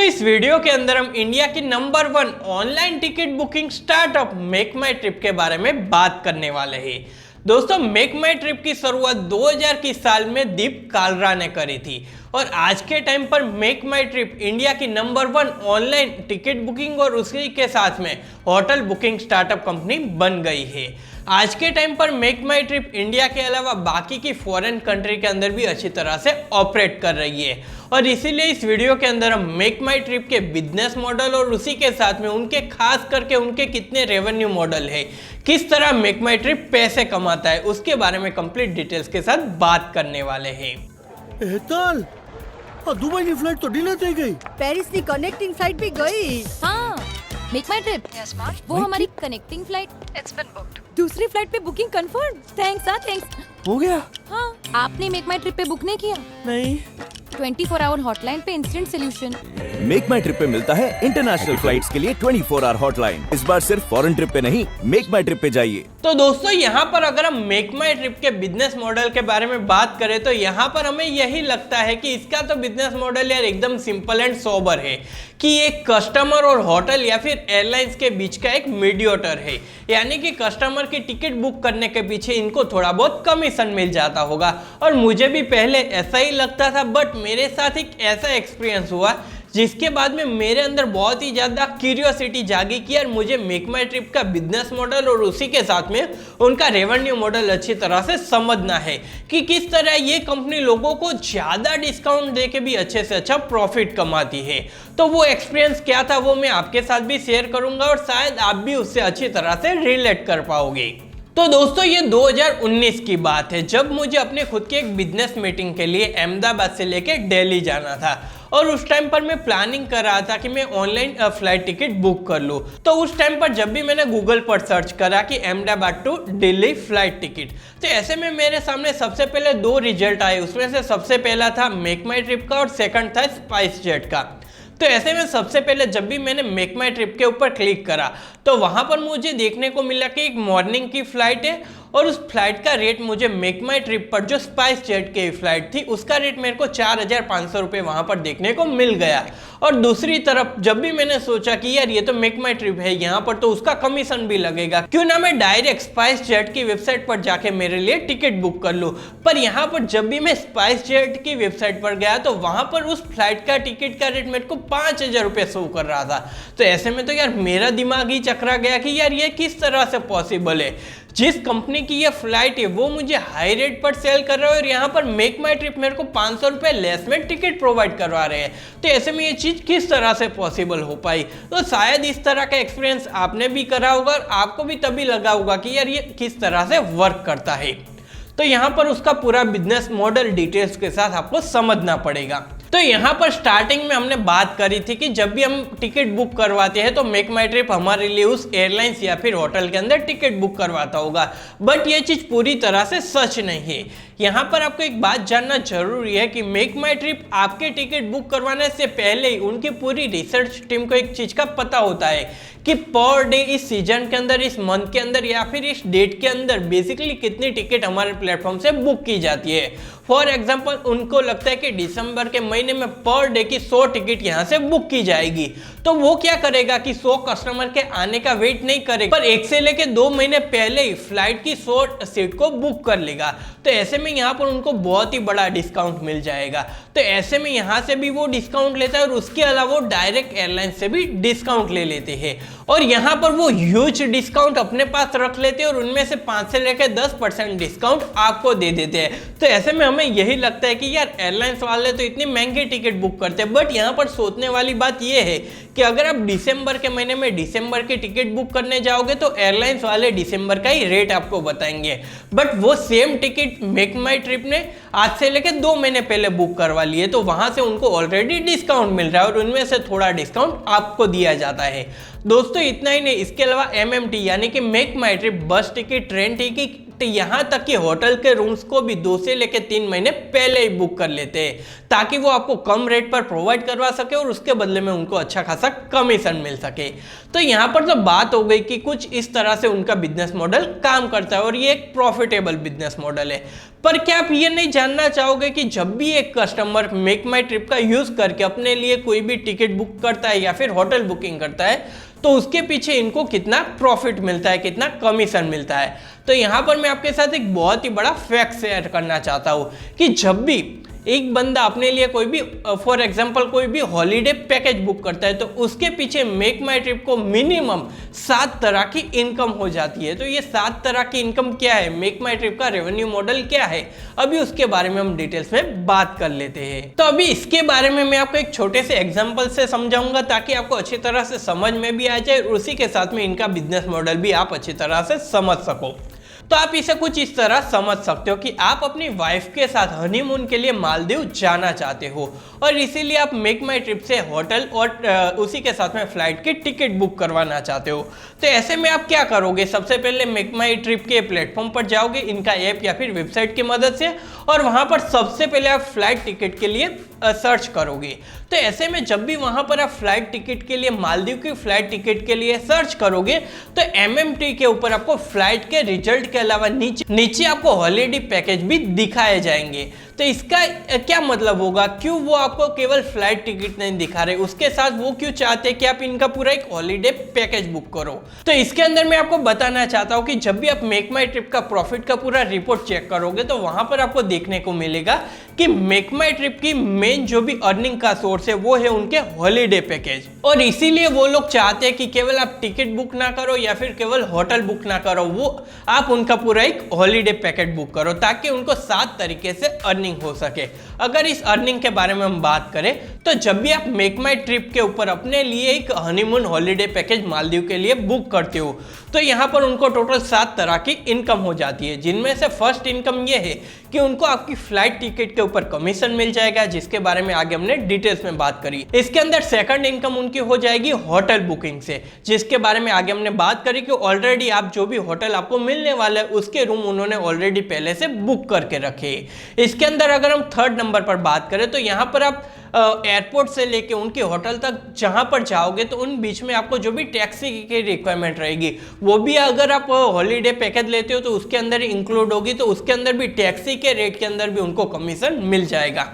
इस वीडियो के अंदर हम इंडिया की number 1 online ticket booking startup Make My Trip के बारे में बात करने वाले हैं। दोस्तों, मेक माई ट्रिप की शुरुआत 2000 की साल में दीप कालरा ने करी थी और आज के टाइम पर मेक माई ट्रिप इंडिया की नंबर 1 ऑनलाइन टिकट बुकिंग और उसी के साथ में होटल बुकिंग स्टार्टअप कंपनी बन गई है। आज के टाइम पर मेक माई ट्रिप इंडिया के अलावा बाकी की फॉरेन कंट्री के अंदर भी अच्छी तरह से ऑपरेट कर रही है और इसीलिए इस वीडियो के अंदर हम मेक माई ट्रिप के बिजनेस मॉडल और उसी के साथ में उनके खास करके उनके कितने रेवेन्यू मॉडल है, किस तरह मेक माई ट्रिप पैसे कमाता है, उसके बारे में कंप्लीट डिटेल्स के साथ बात करने वाले हैं। एहताल, दुबई की फ्लाइट तो डिले થઈ गई। पेरिस की कनेक्टिंग फ्लाइट भी गई। हाँ, मेक माई ट्रिप। वो हमारी connecting flight it's been booked. दूसरी फ्लाइट पे बुकिंग कंफर्म। थैंक्स। हो गया? हाँ, आपने मेक माई ट्रिप पे बुक नहीं किया? नहीं। 24 आवर हॉटलाइन पे instant solution. Make My Trip पे मिलता है इंटरनेशनल फ्लाइट्स के लिए 24 आवर हॉटलाइन। इस बार सिर्फ फॉरेन ट्रिप पे नहीं, मेक माई ट्रिप पे जाइए। तो दोस्तों, यहाँ पर अगर हम मेक माई ट्रिप के बिजनेस मॉडल के बारे में बात करें तो यहाँ पर हमें यही लगता है कि इसका तो बिजनेस मॉडल यार एकदम सिंपल एंड सोबर है कि एक कस्टमर और होटल या फिर एयरलाइंस के बीच का एक मीडिएटर है, यानी कि कस्टमर की टिकट बुक करने के पीछे इनको थोड़ा बहुत कमीशन मिल जाता होगा। और मुझे भी पहले ऐसा ही लगता था, बट मेरे साथ एक ऐसा एक्सपीरियंस हुआ जिसके बाद में मेरे अंदर बहुत ही ज़्यादा क्यूरियोसिटी जागी कि यार मुझे मेक माई ट्रिप का बिजनेस मॉडल और उसी के साथ में उनका रेवेन्यू मॉडल अच्छी तरह से समझना है कि किस तरह ये कंपनी लोगों को ज़्यादा डिस्काउंट दे के भी अच्छे से अच्छा प्रॉफिट कमाती है। तो वो एक्सपीरियंस क्या था वो मैं आपके साथ भी शेयर करूंगा और शायद आप भी उससे अच्छी तरह से रिलेट कर पाओगे। तो दोस्तों, ये 2019 की बात है जब मुझे अपने खुद के एक बिजनेस मीटिंग के लिए अहमदाबाद से लेके दिल्ली जाना था और उस टाइम पर मैं प्लानिंग कर रहा था कि मैं ऑनलाइन फ्लाइट टिकट बुक कर लूँ। तो उस टाइम पर जब भी मैंने गूगल पर सर्च करा कि Ahmedabad to Delhi flight ticket, तो ऐसे में मेरे सामने सबसे पहले 2 रिजल्ट आए। उसमें से सबसे पहला था मेक माई ट्रिप का और सेकंड था स्पाइस जेट का। तो ऐसे में सबसे पहले जब भी मैंने मेक माई ट्रिप के ऊपर क्लिक करा तो वहां पर मुझे देखने को मिला कि एक मॉर्निंग की फ्लाइट है और उस फ्लाइट का रेट मुझे मेक माई ट्रिप पर जो स्पाइस जेट की फ्लाइट थी उसका रेट मेरे को 4500 रुपये वहां पर देखने को मिल गया। और दूसरी तरफ जब भी मैंने सोचा कि यार ये तो मेक माई ट्रिप है, यहाँ पर तो उसका कमीशन भी लगेगा, क्यों ना मैं डायरेक्ट स्पाइस जेट की वेबसाइट पर जाके मेरे लिए टिकट बुक कर लूँ। पर यहाँ पर जब भी मैं स्पाइस जेट की वेबसाइट पर गया तो वहां पर उस फ्लाइट का टिकट का रेट मेरे को 5000 रुपये शो कर रहा था। तो ऐसे में तो यार मेरा दिमाग ही चकरा गया कि यार ये किस तरह से पॉसिबल है। जिस कंपनी की ये फ्लाइट है वो मुझे हाई रेट पर सेल कर रहा है और यहाँ पर मेक माई ट्रिप मेरे को 500 रुपये लेस में टिकट प्रोवाइड करवा रहे हैं। तो ऐसे में ये चीज़ किस तरह से पॉसिबल हो पाई? तो शायद इस तरह का एक्सपीरियंस आपने भी करा होगा और आपको भी तभी लगा होगा कि यार ये किस तरह से वर्क करता है। तो यहाँ पर उसका पूरा बिजनेस मॉडल डिटेल्स के साथ आपको समझना पड़ेगा। तो यहाँ पर स्टार्टिंग में हमने बात करी थी कि जब भी हम टिकट बुक करवाते हैं तो मेक माई ट्रिप हमारे लिए उस एयरलाइंस या फिर होटल के अंदर टिकट बुक करवाता होगा, बट ये चीज़ पूरी तरह से सच नहीं है। यहाँ पर आपको एक बात जानना जरूरी है कि मेक माई ट्रिप आपके टिकट बुक करवाने से पहले ही उनकी पूरी रिसर्च टीम को एक चीज़ का पता होता है कि पर डे इस सीजन के अंदर, इस मंथ के अंदर या फिर इस डेट के अंदर बेसिकली कितनी टिकट हमारे प्लेटफॉर्म से बुक की जाती है। फॉर एग्जाम्पल उनको लगता है कि दिसंबर के महीने में पर डे की 100 टिकट यहाँ से बुक की जाएगी, तो वो क्या करेगा कि 100 कस्टमर के आने का वेट नहीं करेगा पर 1 से लेके 2 महीने पहले ही फ्लाइट की 100 सीट को बुक कर लेगा। तो ऐसे में यहाँ पर उनको बहुत ही बड़ा डिस्काउंट मिल जाएगा। तो ऐसे में यहाँ से भी वो डिस्काउंट लेता है और उसके अलावा वो डायरेक्ट एयरलाइन से भी डिस्काउंट ले लेते हैं और यहाँ पर वो ह्यूज डिस्काउंट अपने पास रख लेते हैं और उनमें से 5 से लेकर 10% डिस्काउंट आपको दे देते हैं। तो ऐसे में हमें यही लगता है कि यार एयरलाइंस वाले तो इतनी महंगी टिकट बुक करते हैं, बट यहाँ पर सोचने वाली बात यह है कि अगर आप दिसंबर के महीने में दिसंबर की टिकट बुक करने जाओगे तो एयरलाइंस वाले दिसंबर का ही रेट आपको बताएंगे, बट वो same ticket make My trip ने आज से लेकर 2 महीने पहले बुक करवा लिए तो वहां से उनको ऑलरेडी डिस्काउंट मिल रहा है और उनमें से थोड़ा डिस्काउंट आपको दिया जाता है। दोस्तों, इतना ही नहीं, इसके अलावा MMT यानी कि Make My Trip bus ticket, train ticket तो यहाँ तक कि होटल के रूम्स को भी 2 से लेकर 3 महीने पहले ही बुक कर लेते हैं, ताकि वो आपको कम रेट पर प्रोवाइड करवा सके और उसके बदले में उनको अच्छा खासा कमीशन मिल सके। तो यहाँ पर तो बात हो गई कि कुछ इस तरह से उनका बिजनेस मॉडल काम करता है और ये एक प्रॉफिटेबल बिजनेस मॉडल है। पर क्या आप ये नहीं जानना चाहोगे कि जब भी एक कस्टमर मेक माई ट्रिप का यूज करके अपने लिए कोई भी टिकट बुक करता है या फिर होटल बुकिंग करता है, तो उसके पीछे इनको कितना प्रॉफिट मिलता है, कितना कमीशन मिलता है? तो यहाँ पर मैं आपके साथ एक बहुत ही बड़ा फैक्ट शेयर करना चाहता हूँ कि जब भी एक बंदा अपने लिए कोई भी फॉर एग्जांपल कोई भी हॉलीडे पैकेज बुक करता है, तो उसके पीछे मेक माई ट्रिप को मिनिमम 7 तरह की इनकम हो जाती है। तो ये 7 तरह की इनकम क्या है, मेक माई ट्रिप का रेवेन्यू मॉडल क्या है, अभी उसके बारे में हम डिटेल्स में बात कर लेते हैं। तो अभी इसके बारे में मैं आपको एक छोटे से एग्जाम्पल से समझाऊंगा, ताकि आपको अच्छी तरह से समझ में भी आ जाए और उसी के साथ में इनका बिजनेस मॉडल भी आप अच्छी तरह से समझ सको। तो आप इसे कुछ इस तरह समझ सकते हो कि आप अपनी वाइफ के साथ हनीमून के लिए मालदीव जाना चाहते हो और इसीलिए आप मेक माई ट्रिप से होटल और उसी के साथ में फ्लाइट की टिकट बुक करवाना चाहते हो। तो ऐसे में आप क्या करोगे, सबसे पहले मेक माई ट्रिप के प्लेटफॉर्म पर जाओगे, इनका ऐप या फिर वेबसाइट की मदद से, और वहां पर सबसे पहले आप फ्लाइट टिकट के लिए सर्च करोगे। तो ऐसे में जब भी वहां पर आप फ्लाइट टिकट के लिए, मालदीव की फ्लाइट टिकट के लिए सर्च करोगे, तो MMT के ऊपर आपको फ्लाइट के रिजल्ट के अलावा नीचे आपको हॉलीडे पैकेज भी दिखाए जाएंगे। तो इसका क्या मतलब होगा, क्यों वो आपको केवल फ्लाइट टिकट नहीं दिखा रहे, उसके साथ वो क्यों चाहते हैं कि आप इनका पूरा एक हॉलीडे पैकेज बुक करो? तो इसके अंदर मैं आपको बताना चाहता हूं कि जब भी आप मेक माई ट्रिप का प्रॉफिट का पूरा रिपोर्ट चेक करोगे, तो वहां पर आपको देखने को मिलेगा कि मेक माई ट्रिप की मेन जो भी अर्निंग का सोर्स है वो है उनके हॉलीडे पैकेज, और इसीलिए वो लोग चाहते हैं कि केवल आप टिकट बुक ना करो या फिर केवल होटल बुक ना करो, वो आप उनका पूरा एक हॉलीडे पैकेज बुक करो, ताकि उनको 7 तरीके से अर्निंग हो सके। अगर इस अर्निंग के बारे में हम बात करें, तो जब भी आप मेक माई ट्रिप के ऊपर अपने लिए एक हनीमून हॉलीडे पैकेज मालदीव के लिए बुक करते हो, तो यहाँ पर उनको टोटल 7 तरह की इनकम हो जाती है, जिनमें से फर्स्ट इनकम ये है कि उनको आपकी फ्लाइट टिकट के ऊपर कमीशन मिल जाएगा, जिसके बारे में आगे हमने डिटेल्स में बात करी। इसके अंदर सेकंड इनकम उनकी हो जाएगी होटल बुकिंग से, जिसके बारे में आगे हमने बात करी कि ऑलरेडी आप जो भी होटल आपको मिलने वाला है उसके रूम उन्होंने ऑलरेडी पहले से बुक करके रखे। इसके अंदर अगर हम थर्ड नंबर पर बात करें, तो यहाँ पर आप एयरपोर्ट से लेके उनके होटल तक जहां पर जाओगे, तो उन बीच में आपको जो भी टैक्सी की रिक्वायरमेंट रहेगी, वो भी अगर आप हॉलीडे पैकेज लेते हो तो उसके अंदर इंक्लूड होगी, तो उसके अंदर भी टैक्सी के रेट के अंदर भी उनको कमीशन मिल जाएगा।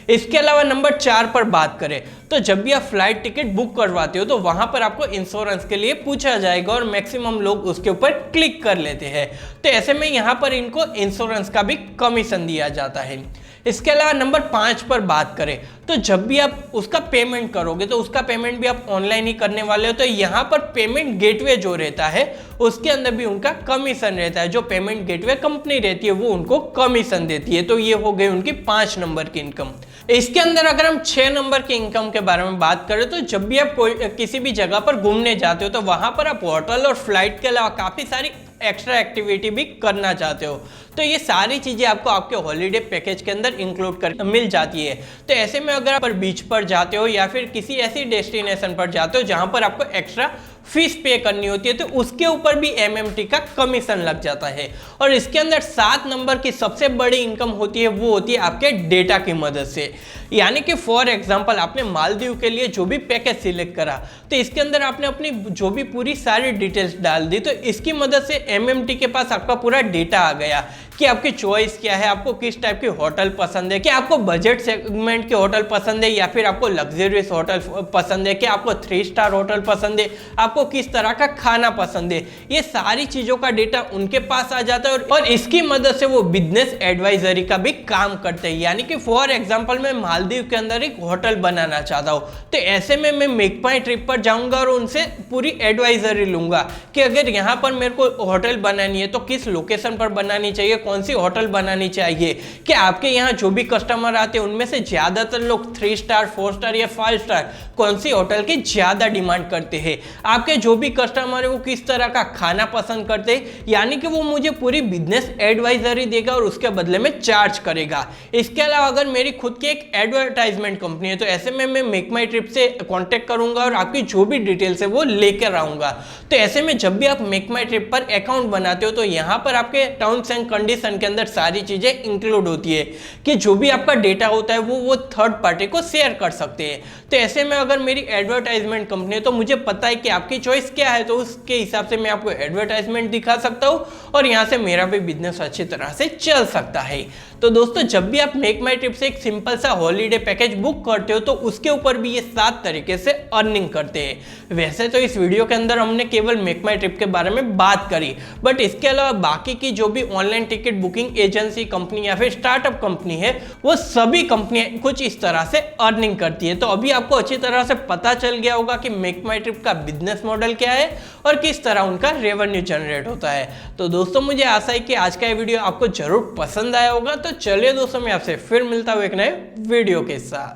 इसके अलावा नंबर 4 पर बात करें, तो जब भी आप फ्लाइट टिकट बुक करवाते हो, तो वहां पर आपको इंश्योरेंस के लिए पूछा जाएगा और मैक्सिमम लोग उसके ऊपर क्लिक कर लेते हैं। तो ऐसे में यहाँ पर इनको इंश्योरेंस का भी कमीशन दिया जाता है। इसके अलावा नंबर 5 पर बात करें, तो जब भी आप उसका पेमेंट करोगे, तो उसका पेमेंट भी आप ऑनलाइन ही करने वाले हो, तो यहाँ पर पेमेंट गेटवे जो रहता है उसके अंदर भी उनका कमीशन रहता है। जो पेमेंट गेटवे कंपनी रहती है वो उनको कमीशन देती है। तो ये हो गई उनकी 5 नंबर की इनकम। इसके अंदर अगर हम 6 नंबर की इनकम के बारे में बात करें, तो जब भी आप किसी भी जगह पर घूमने जाते हो, तो वहां पर आप होटल और फ्लाइट के अलावा काफी सारी एक्स्ट्रा एक्टिविटी भी करना चाहते हो, तो ये सारी चीजें आपको आपके हॉलीडे पैकेज के अंदर इंक्लूड कर मिल जाती है। तो ऐसे में अगर आप बीच पर जाते हो या फिर किसी ऐसी डेस्टिनेशन पर जाते हो जहां पर आपको एक्स्ट्रा फीस पे करनी होती है, तो उसके ऊपर भी MMT का कमीशन लग जाता है। और इसके अंदर 7 नंबर की सबसे बड़ी इनकम होती है, वो होती है आपके डेटा की मदद से। यानी कि फॉर एग्जांपल आपने मालदीव के लिए जो भी पैकेज सिलेक्ट करा, तो इसके अंदर आपने अपनी जो भी पूरी सारी डिटेल्स डाल दी, तो इसकी मदद से MMT के पास आपका पूरा डेटा आ गया कि आपकी चॉइस क्या है, आपको किस टाइप की होटल पसंद है, कि आपको बजट सेगमेंट के होटल पसंद है या फिर आपको लग्जरियस होटल पसंद है, कि आपको 3 स्टार होटल पसंद है, आपको किस तरह का खाना पसंद है। ये सारी चीजों का डेटा उनके पास आ जाता है और इसकी मदद से वो बिजनेस एडवाइजरी का भी काम करते हैं। यानी कि फॉर एग्जांपल मैं मालदीव के अंदर एक होटल बनाना चाहता हूँ, तो ऐसे में मैं मेक माई ट्रिप पर जाऊंगा और उनसे पूरी एडवाइजरी लूंगा कि अगर यहाँ पर मेरे को होटल बनानी है तो किस लोकेशन पर बनानी चाहिए, कौन सी होटल बनानी चाहिए, कि आपके यहाँ जो भी कस्टमर आते हैं उनमें से ज़्यादातर लोग 3 स्टार 4 स्टार या 5 स्टार कौन सी होटल की ज़्यादा डिमांड करते हैं, आपके जो भी कस्टमर है वो किस तरह का खाना पसंद करते हैं, यानी कि वो मुझे पूरी बिजनेस एडवाइजरी देगा और उसके बदले में चार्ज करेगा। इसके अलावा अगर मेरी खुद की एक एडवर्टाइजमेंट कंपनी है तो ऐसे में मैं मेक माई ट्रिप से कांटेक्ट करूंगा और आपकी जो भी डिटेल्स है वो लेकर आऊंगा। तो ऐसे में जब भी आप मेक माई ट्रिप पर अकाउंट बनाते हो तो यहाँ पर आपके टर्म्स एंड कंडीशन के अंदर सारी चीजें इंक्लूड होती है कि जो भी आपका डेटा होता है वो थर्ड पार्टी को शेयर कर सकते हैं। तो ऐसे में अगर मेरी एडवर्टाइजमेंट कंपनी है तो मुझे पता है कि आपकी चॉइस क्या है, तो उसके हिसाब से मैं आपको एडवर्टाइजमेंट दिखा सकता हूँ और यहाँ से मेरा भी बिजनेस अच्छी तरह से चल सकता है। तो दोस्तों जब भी आप मेक माई ट्रिप से एक सिंपल सा हॉलीडे पैकेज बुक करते हो तो उसके ऊपर भी ये 7 तरीके से अर्निंग करते हैं। वैसे तो इस वीडियो के अंदर हमने केवल मेक माई ट्रिप के बारे में बात करी, बट इसके अलावा बाकी की जो भी online ticket booking agency company या फिर स्टार्टअप कंपनी है वो सभी कंपनियां कुछ इस तरह से अर्निंग करती है। तो अभी आपको अच्छी तरह से पता चल गया होगा कि मेक माई ट्रिप का बिजनेस मॉडल क्या है और किस तरह उनका रेवेन्यू जनरेट होता है। तो दोस्तों मुझे आशा है कि आज का ये वीडियो आपको जरूर पसंद आया होगा। तो चलिए दोस्तों मैं आपसे फिर मिलता हूँ एक नए वीडियो के साथ।